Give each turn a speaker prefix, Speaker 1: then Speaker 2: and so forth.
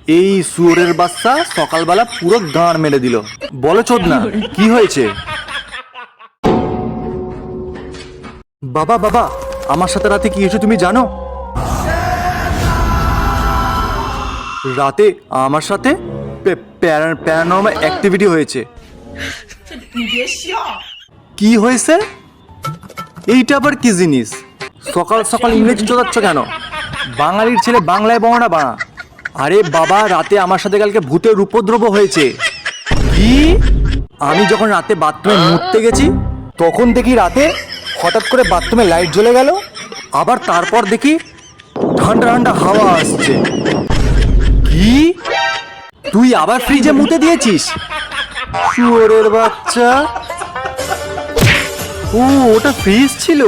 Speaker 1: এই শুয়োরের বাচ্চা সকালবেলা পুরো গাঁড় মেরে দিল। বলো চোদনা, কি হয়েছে? বাবা বাবা, আমার সাথে রাতে কি হয়েছে তুমি জানো? রাতে আমার সাথে প্যারানর্মাল অ্যাক্টিভিটি হয়েছে। কি হয়েছে? এইটা আবার কি জিনিস? সকাল সকাল ইংরেজি চোদাচ্ছ কেন? বাঙালির ছেলে বাংলায় বর্ণনা বাড়া। আরে বাবা, রাতে আমার সাথে কালকে ভূতের উপদ্রব হয়েছে। কি? আমি যখন রাতে বাথরুমে মুততে গেছি তখন দেখি রাতে হঠাৎ করে বাথরুমে লাইট জ্বলে গেল, আবার তারপর দেখি ঠান্ডা ঠান্ডা হাওয়া আসছে। কি? তুই আবার ফ্রিজে মুতে দিয়েছিস? শুয়োরের বাচ্চা। ও, ওটা ফ্রিজ ছিল।